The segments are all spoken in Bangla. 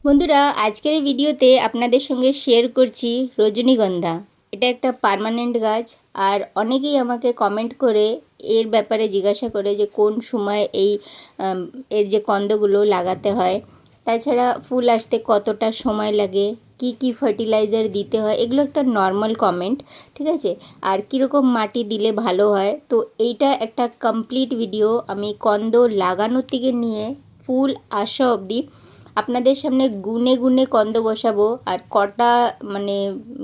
বন্ধুরা, আজকের এই ভিডিওতে আপনাদের সঙ্গে শেয়ার করছি রজনীগন্ধা। এটা একটা পার্মানেন্ট গাছ। আর অনেকেই আমাকে কমেন্ট করে এর ব্যাপারে জিজ্ঞাসা করে যে কোন সময় এর যে কন্দগুলো লাগাতে হয়, তাছাড়া ফুল আসতে কতটা সময় লাগে, কি কি ফার্টিলাইজার দিতে হয়, এগুলো একটা নর্মাল কমেন্ট। ঠিক আছে? আর কীরকম মাটি দিলে ভালো হয়, তো এইটা একটা কমপ্লিট ভিডিও আমি কন্দ লাগানোর থেকে নিয়ে ফুল আসা অবধি আপনাদের সামনে গুনে গুনে কন্দ বসাবো। আর কটা মানে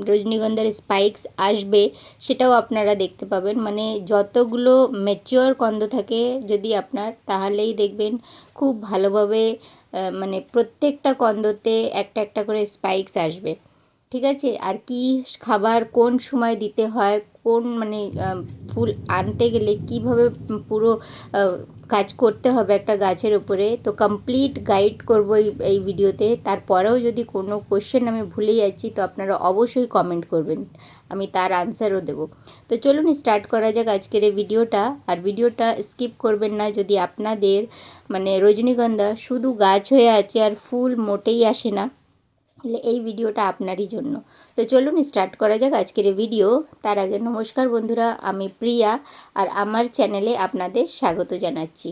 রজনীগন্ধার স্পাইক্স আসবে সেটাও আপনারা দেখতে পাবেন। মানে যতগুলো ম্যাচিওর কন্দ থাকে যদি আপনার, তাহলেই দেখবেন খুব ভালোভাবে মানে প্রত্যেকটা কন্দতে একটা একটা করে স্পাইক্স আসবে। ঠিক আছে? আর কি খাবার কোন সময় দিতে হয়, কোন মানে ফুল আনতে গেলে কিভাবে পুরো কাজ করতে হবে একটা গাছের উপরে, তো কমপ্লিট গাইড করব এই ভিডিওতে। তারপরেও যদি কোনো কোশ্চেন আমি ভুলে যাচ্ছি তো আপনারা অবশ্যই কমেন্ট করবেন, আমি তার আনসারও দেব। তো চলুন স্টার্ট করা যাক আজকের এই ভিডিওটা। আর ভিডিওটা স্কিপ করবেন না যদি আপনাদের মানে রজনীগন্ধা শুধু গাছ হয়ে আছে আর ফুল মোটেই আসে না, তাহলে এই ভিডিওটা আপনারই জন্য। তো চলুন স্টার্ট করা যাক আজকের এই ভিডিও। তার আগে নমস্কার বন্ধুরা, আমি প্রিয়া আর আমার চ্যানেলে আপনাদের স্বাগত জানাচ্ছি।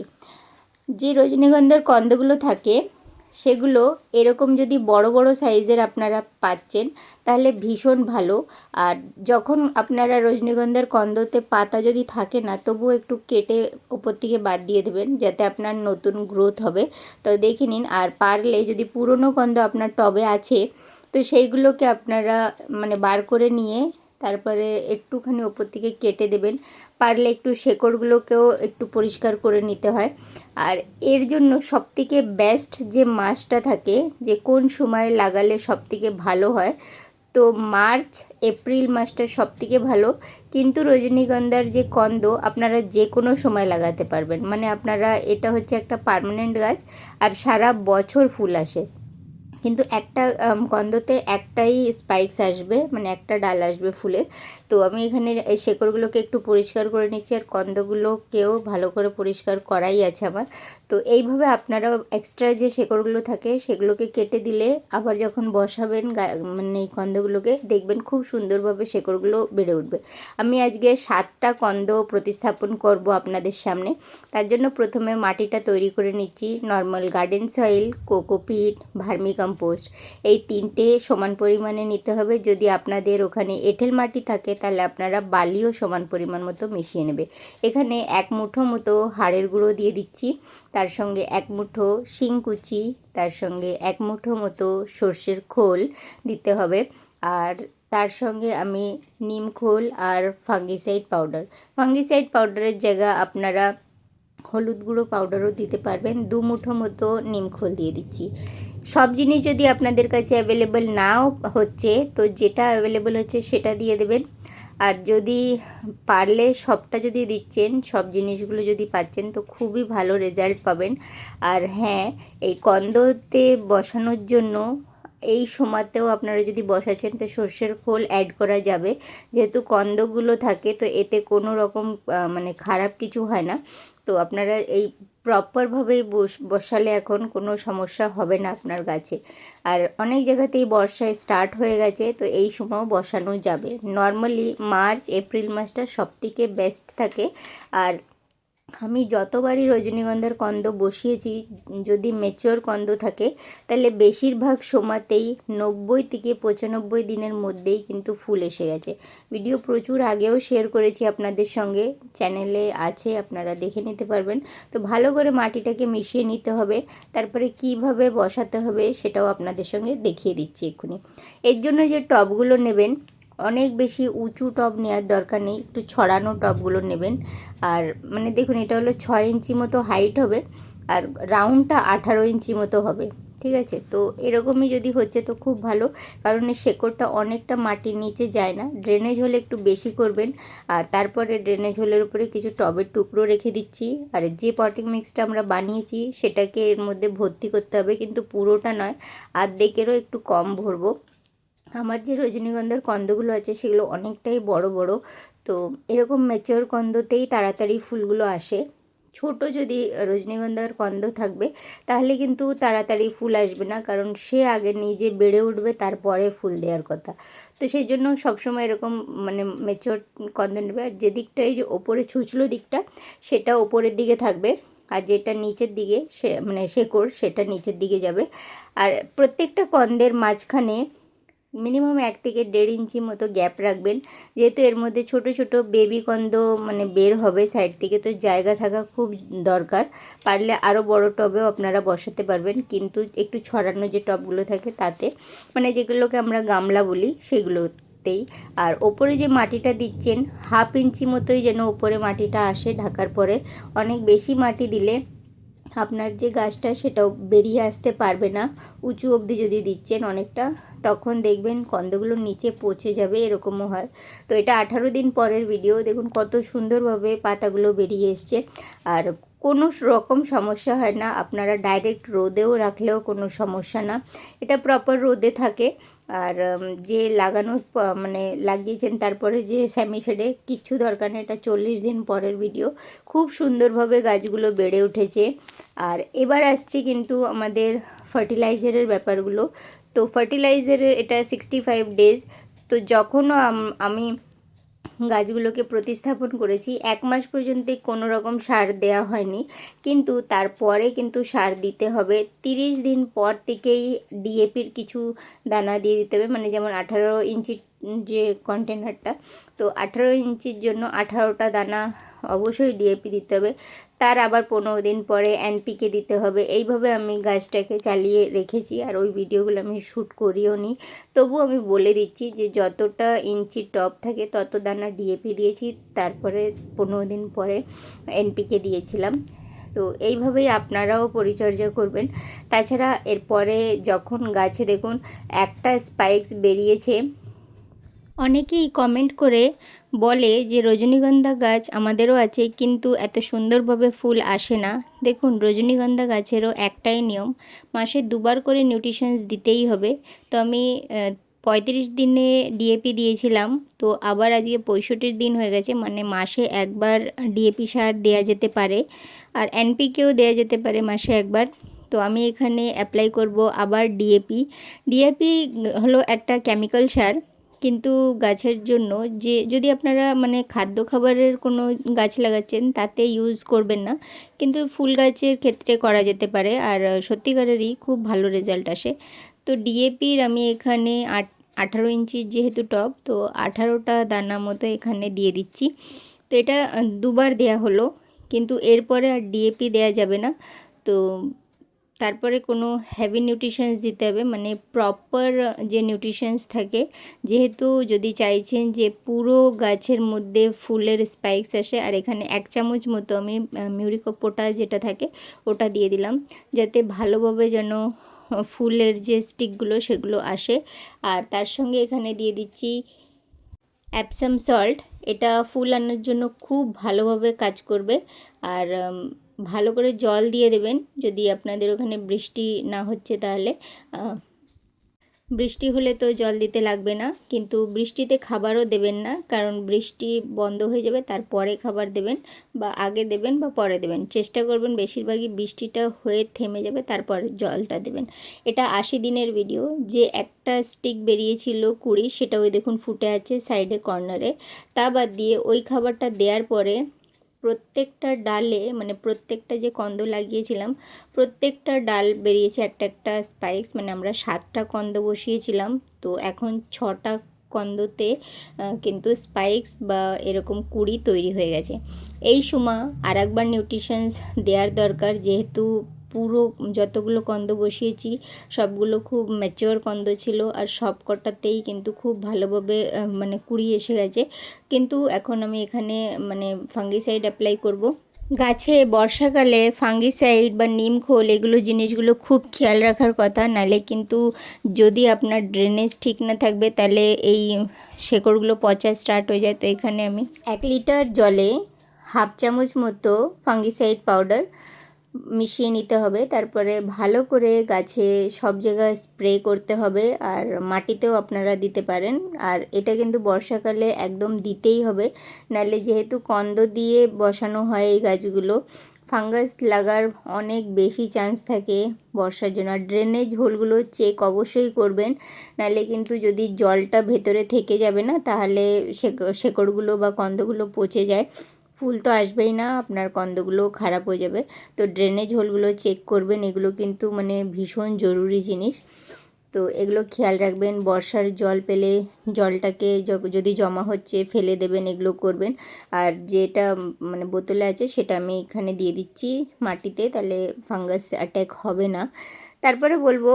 যে রজনীগন্ধার কন্দগুলো থাকে সেগুলো এরকম যদি বড় বড় সাইজের আপনারা পাচ্ছেন তাহলে ভীষণ ভালো। আর যখন আপনারা রজনীগন্ধার কন্দতে পাতা যদি থাকে না, তবুও একটু কেটে ওপর থেকে বাদ দিয়ে দেবেন যাতে আপনার নতুন গ্রোথ হবে। তো দেখে নিন। আর পারলে যদি পুরনো কন্দ আপনার টবে আছে তো সেইগুলোকে আপনারা মানে বার করে নিয়ে তারপরে একটুখানি ওপর থেকে কেটে দেবেন। পারলে একটু শেকড়গুলোকেও একটু পরিষ্কার করে নিতে হয়। আর এর জন্য সবথেকে বেস্ট যে মাসটা থাকে, যে কোন সময় লাগালে সবথেকে ভালো হয়, তো মার্চ এপ্রিল মাসটা সবথেকে ভালো। কিন্তু রজনীগন্ধার যে কন্দ আপনারা যে কোনো সময় লাগাতে পারবেন, মানে আপনারা এটা হচ্ছে একটা পার্মানেন্ট গাছ আর সারা বছর ফুল আসে। কিন্তু একটা কন্দতে একটাই স্পাইক্স আসবে, মানে একটা ডাল আসবে ফুলের। তো আমি এখানে এই শেকড়গুলোকে একটু পরিষ্কার করে নিচ্ছি আর কন্দগুলোকেও ভালো করে পরিষ্কার করাই আছে আমার। তো এইভাবে আপনারা এক্সট্রা যে শেকড়গুলো থাকে সেগুলোকে কেটে দিলে আবার যখন বসাবেন মানে এই কন্দগুলোকে দেখবেন খুব সুন্দরভাবে শেকড়গুলো বেড়ে উঠবে। আমি আজকে 7টা কন্দ প্রতিস্থাপন করব আপনাদের সামনে। তার জন্য প্রথমে মাটিটা তৈরি করে নিচ্ছি। Normal garden soil, cocopeat, vermi compost, এই 3টে সমান পরিমাণে নিতে হবে। যদি আপনাদের ওখানে এঁটেল মাটি থাকে তাহলে আপনারা বালিও সমান পরিমাণ মতো মিশিয়ে নেবে। এখানে 1 মুঠো মতো হাড়ের গুঁড়ো দিয়ে দিচ্ছি, তার সঙ্গে 1 মুঠো শিংকুচি, তার সঙ্গে 1 মুঠো মতো সর্ষের খোল দিতে হবে। আর তার সঙ্গে আমি নিম খোল আর ফাঙ্গিসাইড পাউডারের জায়গা আপনারা হলুদ গুঁড়ো পাউডারও দিতে পারবেন। 2 মুঠো মতো নিম খোল দিয়ে দিচ্ছি। সব জিনিস যদি আপনাদের কাছে অ্যাভেলেবেল নাও হচ্ছে তো যেটা অ্যাভেলেবেল হচ্ছে সেটা দিয়ে দেবেন। আর যদি পারলে সবটা যদি দিচ্ছেন, সব জিনিসগুলো যদি পাচ্ছেন তো খুবই ভালো রেজাল্ট পাবেন। আর হ্যাঁ, এই কন্দতে বসানোর জন্য এই সময়তেও আপনারা যদি বসাচ্ছেন তো সর্ষের খোল অ্যাড করা যাবে, যেহেতু কন্দগুলো থাকে তো এতে কোনো রকম মানে খারাপ কিছু হয় না। তো আপনারা এই প্রপারভাবেই বসালে এখন কোনো সমস্যা হবে না আপনার গাছে। আর অনেক জায়গাতেই বর্ষায় স্টার্ট হয়ে গেছে তো এই সময়ও বসানো যাবে। নর্মালি মার্চ এপ্রিল মাসটা সবথেকে বেস্ট থাকে। আর আমি যতবারই রজনীগন্ধার কন্দ বসিয়েছি, যদি ম্যাচিওর কন্দ থাকে তাহলে বেশিরভাগ সময়তেই 90 থেকে 95 দিনের মধ্যেই কিন্তু ফুল এসে গেছে। ভিডিও প্রচুর আগেও শেয়ার করেছি আপনাদের সঙ্গে, চ্যানেলে আছে, আপনারা দেখে নিতে পারবেন। তো ভালো করে মাটিটাকে মিশিয়ে নিতে হবে, তারপরে কিভাবে বসাতে হবে সেটাও আপনাদের সঙ্গে দেখিয়ে দিচ্ছি এক্ষুনি। এর জন্য যে টবগুলো নেবেন, অনেক বেশি উঁচু টব নেওয়ার দরকার নেই, একটু ছড়ানো টবগুলো নেবেন। আর মানে দেখুন এটা হলো 6 ইঞ্চি মতো হাইট হবে আর রাউন্ডটা 18 ইঞ্চি মতো হবে। ঠিক আছে? তো এরকমই যদি হচ্ছে তো খুব ভালো, কারণ এই শেকড়টা অনেকটা মাটির নিচে যায় না। ড্রেনেজ হলে একটু বেশি করবেন। আর তারপরে ড্রেনেজ হোলের উপরে কিছু টবের টুকরো রেখে দিচ্ছি। আর যে পটিং মিক্সটা আমরা বানিয়েছি সেটাকে এর মধ্যে ভর্তি করতে হবে, কিন্তু পুরোটা নয়, অর্ধেকেরও একটু কম ভরবো। আমার যে রজনীগন্ধার কন্দগুলো আছে সেগুলো অনেকটাই বড় বড়, তো এরকম ম্যাচিওর কন্দতেই তাড়াতাড়ি ফুলগুলো আসে। ছোট যদি রজনীগন্ধার কন্দ থাকবে তাহলে কিন্তু তাড়াতাড়ি ফুল আসবে না, কারণ সে আগে নিজে বেড়ে উঠবে তারপরে ফুল দেওয়ার কথা। তো সেই জন্য সবসময় এরকম মানে ম্যাচিওর কন্দ নেবে। আর যে দিকটা এই যে ওপরে ছুঁচলো দিকটা সেটা ওপরের দিকে থাকবে, আর যেটা নিচের দিকে সে মানে শেকড় সেটা নিচের দিকে যাবে। আর প্রত্যেকটা কন্দের মাঝখানে মিনিমাম 1 থেকে 1.5 ইঞ্চি মতো গ্যাপ রাখবেন, যেহেতু এর মধ্যে ছোট ছোট বেবি কন্দ মানে বের হবে সাইড থেকে, তো জায়গা থাকা খুব দরকার। পারলে আরও বড় টবেও আপনারা বসাতে পারবেন, কিন্তু একটু ছড়ানো যে টবগুলো থাকে তাতে, মানে যেগুলোকে আমরা গামলা বলি সেগুলোতেই। আর ওপরে যে মাটিটা দিচ্ছেন 1/2 ইঞ্চি মতোই যেন ওপরে মাটিটা আসে ঢাকার পরে। অনেক বেশি মাটি দিলে আপনার যে গাছটা সেটাও বেরিয়ে আসতে পারবে না। উঁচু অবধি যদি দিচ্ছেন অনেকটা, তখন দেখবেন কন্দগুলো নিচে পচে যাবে, এরকমও হয়। তো এটা 18 দিন পরের ভিডিও, দেখুন কত সুন্দরভাবে পাতাগুলো বেরিয়ে এসছে। আর কোনো রকম সমস্যা হয় না, আপনারা ডাইরেক্ট রোদেও রাখলেও কোনো সমস্যা না, এটা প্রপার রোদে থাকে। আর যে লাগানোর মানে লাগিয়েছেন তারপরে যে সেমি শেডে কিচ্ছু দরকার নেই, এটা 40 দিন পরের ভিডিও। খুব সুন্দরভাবে গাছগুলো বেড়ে উঠেছে। আর এবার আসছে কিন্তু আমাদের ফার্টিলাইজারের ব্যাপারগুলো। তো ফার্টিলাইজারের এটা 65 ডেজ। তো যখনও আমি গাছগুলোকে প্রতিস্থাপন করেছি 1 মাস পর্যন্ত কোনো রকম সার দেওয়া হয়নি, কিন্তু তারপরে কিন্তু সার দিতে হবে। 30 দিন পর থেকেই ডিএপির কিছু দানা দিয়ে দিতে হবে, মানে যেমন 18 ইঞ্চির যে কন্টেনারটা, তো 18 ইঞ্চির জন্য 18টা দানা অবশ্যই ডিএপি দিতে হবে। তার আবার 15 দিন পরে এনপিকে দিতে হবে। এইভাবে আমি গাছটাকে চালিয়ে রেখেছি, আর ওই ভিডিওগুলো আমি শ্যুট করিও নি। তবু আমি বলে দিচ্ছি যে যতটা ইঞ্চি টব থাকে তত দানা ডিএপি দিয়েছি, তারপরে 15 দিন পরে এনপিকে দিয়েছিলাম। তো এইভাবেই আপনারাও পরিচর্যা করবেন। তাছাড়া এরপরে যখন গাছে দেখুন একটা স্পাইক্স বেরিয়েছে, অনেকেই কমেন্ট করে বলে যে রজনীগন্ধা গাছ আমাদেরও আছে কিন্তু এত সুন্দরভাবে ফুল আসে না। দেখুন রজনীগন্ধা গাছেরও একটাই নিয়ম, মাসে 2বার করে নিউট্রিশনস দিতেই হবে। তো আমি 35 দিনে ডিএপি দিয়েছিলাম, তো আবার আজকে 65 দিন হয়ে গেছে, মানে মাসে একবার ডিএপি সার দেওয়া যেতে পারে, আর এনপিকেও দেওয়া যেতে পারে মাসে একবার। তো আমি এখানে অ্যাপ্লাই করব আবার ডিএপি। ডিএপি হলো একটা কেমিক্যাল সার, কিন্তু গাছের জন্য যে যদি আপনারা মানে খাদ্য খাবারের কোনো গাছ লাগাচ্ছেন তাতে ইউজ করবেন না, কিন্তু ফুল গাছের ক্ষেত্রে করা যেতে পারে, আর সত্যিকারেরই খুব ভালো রেজাল্ট আসে। তো ডিএপির আমি এখানে 18 ইঞ্চির যেহেতু টব, তো 18টা দানা মতো এখানে দিয়ে দিচ্ছি। তো এটা 2বার দেয়া হলো, কিন্তু এরপরে আর ডিএপি দেয়া যাবে না। তো তারপরে কোনো হেভি নিউট্রিশনস দিতে হবে, মানে প্রপার যে নিউট্রিশনস থাকে, যেহেতু যদি চাইছেন যে পুরো গাছের মধ্যে ফুলের স্পাইক্স আসে, আর এখানে 1 চামচ মতো আমি মিউরিক অফ পোটাশ যেটা থাকে ওটা দিয়ে দিলাম, যাতে ভালোভাবে যেন ফুলের যে স্টিকগুলো সেগুলো আসে। আর তার সঙ্গে এখানে দিয়ে দিচ্ছি অ্যাপসাম সল্ট, এটা ফুল আনার জন্য খুব ভালোভাবে কাজ করবে। আর ভালো করে জল দিয়ে দেবেন, যদি আপনাদের ওখানে বৃষ্টি না হচ্ছে তাহলে। বৃষ্টি হলে তো জল দিতে লাগবে না, কিন্তু বৃষ্টিতে খাবারও দেবেন না, কারণ বৃষ্টি বন্ধ হয়ে যাবে তারপরে খাবার দেবেন, বা আগে দেবেন বা পরে দেবেন। চেষ্টা করবেন বেশিরভাগই বৃষ্টিটা হয়ে থেমে যাবে তারপরে জলটা দেবেন। এটা 80 দিনের ভিডিও। যে একটা স্টিক বেরিয়েছিল 20, সেটা ওই দেখুন ফুটে আছে সাইডে কর্নারে। তা বাদ দিয়ে ওই খাবারটা দেওয়ার পরে প্রত্যেকটা ডালে, মানে প্রত্যেকটা যে কন্দ লাগিয়েছিলাম প্রত্যেকটা ডাল বেরিয়েছে একটা একটা স্পাইক্স, মানে আমরা 7টা কন্দ বসিয়েছিলাম, তো এখন 6টা কন্দতে কিন্তু স্পাইক্স বা এরকম কুঁড়ি তৈরি হয়ে গেছে। এই সময় আর একবার নিউট্রিশনস দেওয়ার দরকার, যেহেতু পুরো যতগুলো কন্দ বসিয়েছি সবগুলো খুব ম্যাচিওর কন্দ ছিল, আর সব কটাতেই কিন্তু খুব ভালোভাবে মানে কুঁড়ি এসে গেছে। কিন্তু এখন আমি এখানে মানে ফাঙ্গিসাইড অ্যাপ্লাই করব। গাছে বর্ষাকালে ফাঙ্গিসাইড বা নিম খোল এগুলো জিনিসগুলো খুব খেয়াল রাখার কথা, নাহলে কিন্তু যদি আপনার ড্রেনেজ ঠিক না থাকবে তাহলে এই শেকড়গুলো পচা স্টার্ট হয়ে যায়। তো এখানে আমি 1 লিটার জলে 1/2 চামচ মতো ফাঙ্গিসাইড পাউডার মিশিয়ে নিতে হবে, তারপরে ভালো করে গাছে সব জায়গায় স্প্রে করতে হবে, আর মাটিতেও আপনারা দিতে পারেন। আর এটা কিন্তু বর্ষাকালে একদম দিতেই হবে, নাহলে যেহেতু কন্দ দিয়ে বসানো হয় এই গাছগুলো, ফাঙ্গাস লাগার অনেক বেশি চান্স থাকে বর্ষার জন্য। আর ড্রেনেজ হোলগুলো চেক অবশ্যই করবেন, নাহলে কিন্তু যদি জলটা ভেতরে থেকে যাবে না তাহলে শেকড়গুলো বা কন্দগুলো পচে যায়, ফুল তো আসবেই না, আপনার কন্দগুলো খারাপ হয়ে যাবে। তো ড্রেনেজ হোলগুলো চেক করবেন, এগুলো কিন্তু মানে ভীষণ জরুরি জিনিস। তো এগুলো খেয়াল রাখবেন। বর্ষার জল পেলে জলটাকে যদি জমা হচ্ছে ফেলে দেবেন, এগুলো করবেন। আর যেটা মানে বোতলে আছে সেটা আমি এখানে দিয়ে দিচ্ছি মাটিতে, তাহলে ফাঙ্গাস অ্যাটাক হবে না। তারপরে বলবো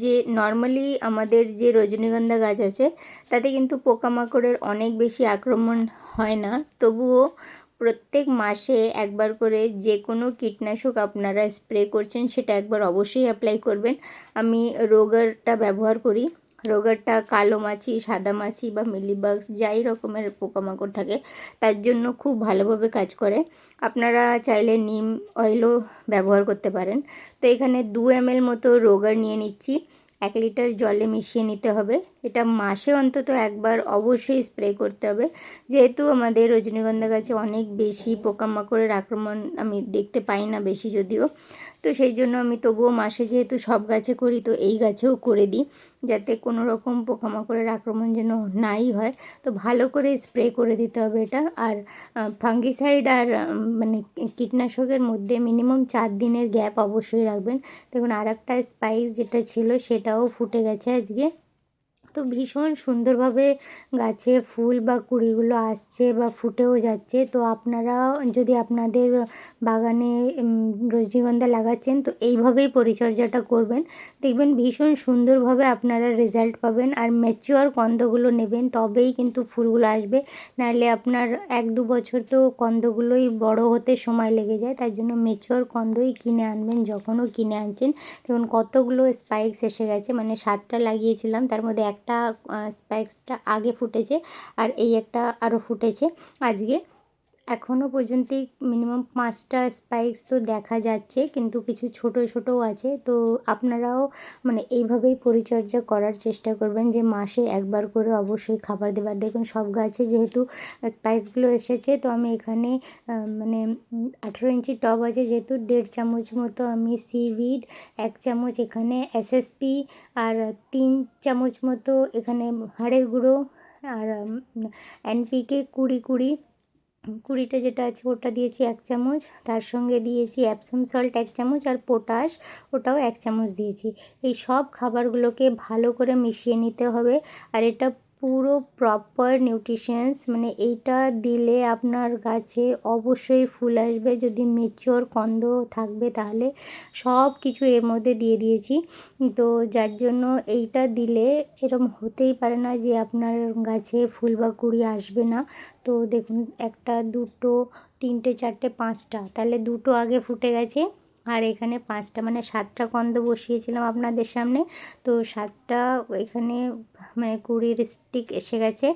যে নর্মালি আমাদের যে রজনীগন্ধা গাছ আছে তাতে কিন্তু পোকামাকড়ের অনেক বেশি আক্রমণ হয় না, তবুও প্রত্যেক মাসে একবার করে যে কোনো কীটনাশক আপনারা স্প্রে করছেন সেটা একবার অবশ্যই অ্যাপ্লাই করবেন। আমি রোগারটা ব্যবহার করি। রোগারটা কালো মাছি, সাদা মাছি বা মিলিবাগস যাই রকমের পোকামাকড় থাকে তার জন্য খুব ভালোভাবে কাজ করে। আপনারা চাইলে নিম অয়েলও ব্যবহার করতে পারেন। তো এখানে 2 ml মতো রোগার নিয়ে নিচ্ছি, 1 লিটার জলে মিশিয়ে নিতে হবে। এটা মাসে অন্তত একবার অবশ্যই স্প্রে করতে হবে, যেহেতু আমাদের রজনীগন্ধা গাছে অনেক বেশি পোকামাকড়ের আক্রমণ আমি দেখতে পাই না বেশি যদিও, তো সেই জন্য আমি তবুও মাসে যেহেতু সব গাছে করি তো এই গাছেও করে দিই, যাতে কোনো রকম পোকামাকড়ের আক্রমণ যেন নাই হয়। তো ভালো করে স্প্রে করে দিতে হবে এটা। আর ফাঙ্গিসাইড আর মানে কীটনাশকের মধ্যে মিনিমাম 4 দিনের গ্যাপ অবশ্যই রাখবেন। দেখুন আর একটা স্পাইস যেটা ছিল সেটাও ফুটে গেছে আজকে। তো ভীষণ সুন্দরভাবে গাছে ফুল বা কুঁড়িগুলো আসছে বা ফুটেও যাচ্ছে। তো আপনারা যদি আপনাদের বাগানে রজনীগন্ধা লাগাচ্ছেন তো এইভাবেই পরিচর্যাটা করবেন, দেখবেন ভীষণ সুন্দরভাবে আপনারা রেজাল্ট পাবেন। আর ম্যাচিওর কন্দগুলো নেবেন, তবেই কিন্তু ফুলগুলো আসবে, নাহলে আপনার 1-2 বছর তো কন্দগুলোই বড় হতে সময় লেগে যায়। তাই জন্য ম্যাচিওর কন্দই কিনে আনবেন যখনও কিনে আনছেন। দেখুন কতগুলো স্পাইক্স এসে গেছে, মানে 7টা লাগিয়েছিলাম তার মধ্যে একটা স্পাইক্সটা আগে ফুটেছে আর এই একটা আরও ফুটেছে আজকে। এখনও পর্যন্তই মিনিমাম 5টা স্পাইক্স তো দেখা যাচ্ছে, কিন্তু কিছু ছোট ছোটও আছে। তো আপনারাও মানে এইভাবেই পরিচর্যা করার চেষ্টা করবেন যে মাসে একবার করে অবশ্যই খাবার দেবার। দেখুন সব গাছে যেহেতু স্পাইসগুলো এসেছে, তো আমি এখানে মানে 18 ইঞ্চি টব আছে যেহেতু 1.5 চামচ মতো আমি সিভিড, 1 চামচ এখানে এসএসপি আর 3 চামচ মতো এখানে হাড়ের গুঁড়ো আর এনপিকে 20 যেটা আছে ওটা দিয়েছি 1 চামচ, তার সঙ্গে দিয়েছি অ্যাপসম সল্ট 1 চামচ আর পটাশ ওটাও 1 চামচ দিয়েছি। এই সব খাবারগুলোকে ভালো করে মিশিয়ে নিতে হবে। আর এটা পুরো প্রপার নিউট্রিশনস, মানে এইটা দিলে আপনার গাছে অবশ্যই ফুল আসবে। যদি ম্যাচিওর কন্দ থাকবে তাহলে সব কিছু এর মধ্যে দিয়ে দিয়েছি। তো যার জন্য এইটা দিলে এরকম হতেই পারে না যে আপনার গাছে ফুল বা কুঁড়ি আসবে না। তো দেখুন 1টা 2টো 3টে 4টে 5টা, তাহলে 2টো আগে ফুটে গেছে আর এখানে 5টা, মানে 7টা কন্দ বসিয়েছিলাম আপনাদের সামনে। তো 7টা এখানে মানে কুঁড়ির স্টিক এসে গেছে।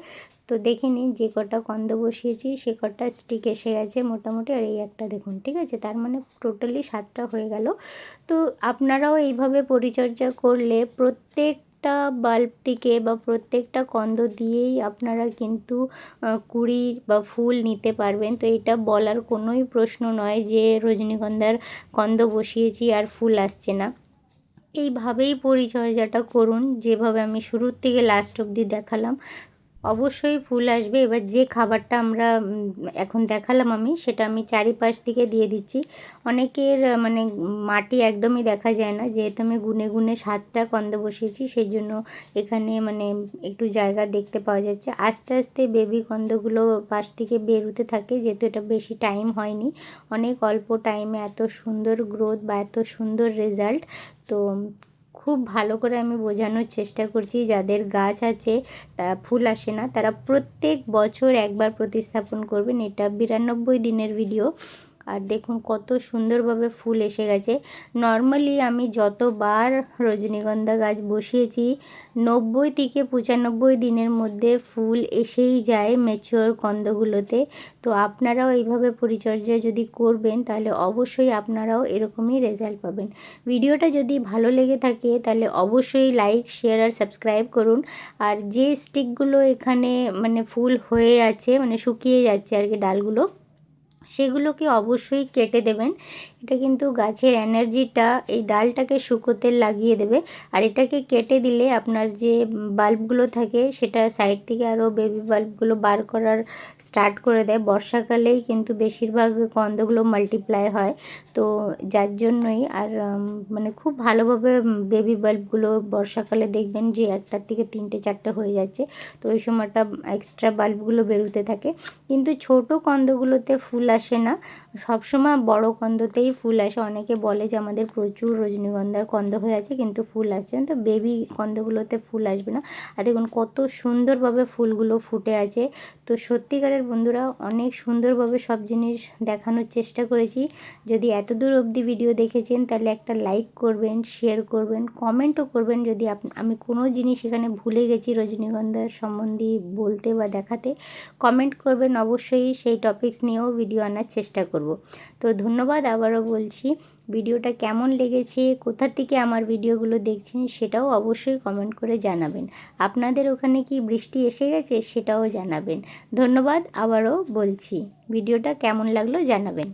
তো দেখে নিন যে কটা কন্দ বসিয়েছি সে কটা স্টিক এসে গেছে মোটামুটি। আর এই একটা দেখুন, ঠিক আছে, তার মানে টোটালি 7টা হয়ে গেল। তো আপনারাও এইভাবে পরিচর্যা করলে প্রত্যেকটা বাল্ব থেকে বা প্রত্যেকটা কন্দ দিয়েই আপনারা কিন্তু কুঁড়ি বা ফুল নিতে পারবেন। তো এটা বলার কোনোই প্রশ্ন নয় যে রজনীগন্ধার কন্দ বসিয়েছি আর ফুল আসছে না। এইভাবেই পরিচর্যাটা করুন, যেভাবে আমি শুরুর থেকে লাস্ট অবধি দেখালাম, অবশ্যই ফুল আসবে। এবার যে খাবারটা আমরা এখন দেখালাম আমি, সেটা আমি চারিপাশ থেকে দিয়ে দিচ্ছি। অনেকের মানে মাটি একদমই দেখা যায় না, যেহেতু আমি গুনে গুনে 7টা কন্দ বসিয়েছি সেই জন্য এখানে মানে একটু জায়গা দেখতে পাওয়া যাচ্ছে। আস্তে আস্তে বেবি কন্দগুলো পাশ থেকে বেরোতে থাকে, যেহেতু এটা বেশি টাইম হয়নি, অনেক অল্প টাইমে এত সুন্দর গ্রোথ বা এত সুন্দর রেজাল্ট। তো খুব ভালো করে আমি বোঝানোর চেষ্টা করছি, যাদের গাছ আছে ফুল আসে না তারা প্রত্যেক বছর একবার প্রতিস্থাপন করবেন। এটা 92 দিনের ভিডিও। আর দেখুন কত সুন্দরভাবে ফুল এসে গেছে। নর্মালি আমি যতবার রজনীগন্ধা গাছ বসিয়েছি 90 থেকে 95 দিনের মধ্যে ফুল এসেই যায় ম্যাচিওর কন্দগুলোতে। তো আপনারাও এইভাবে পরিচর্যা যদি করবেন তাহলে অবশ্যই আপনারাও এরকমই রেজাল্ট পাবেন। ভিডিওটা যদি ভালো লেগে থাকে তাহলে অবশ্যই লাইক, শেয়ার আর সাবস্ক্রাইব করুন। আর যে স্টিকগুলো এখানে মানে ফুল হয়ে আছে, মানে শুকিয়ে যাচ্ছে আর কি ডালগুলো, সেগুলোকে অবশ্যই কেটে দেবেন। এটা কিন্তু গাছের এনার্জিটা এই ডালটাকে শুকোতে লাগিয়ে দেবে। আর এটাকে কেটে দিলে আপনার যে বাল্বগুলো থাকে সেটা সাইড থেকে আরও বেবি বাল্বগুলো বার করার স্টার্ট করে দেয়। বর্ষাকালেই কিন্তু বেশিরভাগ কন্দগুলো মাল্টিপ্লাই হয়, তো যার জন্যই আর মানে খুব ভালোভাবে বেবি বাল্বগুলো বর্ষাকালে দেখবেন যে 1টার থেকে 3টে 4টে হয়ে যাচ্ছে, তো ওই সময়টা এক্সট্রা বাল্বগুলো বেরোতে থাকে। কিন্তু ছোট কন্দগুলোতে ফুল আসে না, সবসময় বড় কন্দতেই ফুল আসে। অনেকে বলে যে আমাদের প্রচুর রজনীগন্ধার কন্দ হয়ে আছে কিন্তু ফুল আসছে না, তো বেবি কন্দগুলোতে ফুল আসবে না। আর দেখুন কত সুন্দরভাবে ফুলগুলো ফুটে আছে। তো সত্যিকারের বন্ধুরা অনেক সুন্দরভাবে সব জিনিস দেখানোর চেষ্টা করেছি। যদি এত দূর অবধি ভিডিও দেখেছেন তাহলে একটা লাইক করবেন, শেয়ার করবেন, কমেন্টও করবেন যদি আমি কোনো জিনিস এখানে ভুলে গেছি রজনীগন্ধার সম্বন্ধে বলতে বা দেখাতে। কমেন্ট করবেন, অবশ্যই সেই টপিকস নিয়েও ভিডিও আনার চেষ্টা করব। তো ধন্যবাদ আবারও বলছি। ভিডিওটা কেমন লেগেছে, কোথা থেকে আমার ভিডিওগুলো দেখছেন সেটাও অবশ্যই কমেন্ট করে জানাবেন। আপনাদের ওখানে কি বৃষ্টি এসে গেছে সেটাও জানাবেন। ধন্যবাদ আবারও বলছি, ভিডিওটা কেমন লাগলো জানাবেন।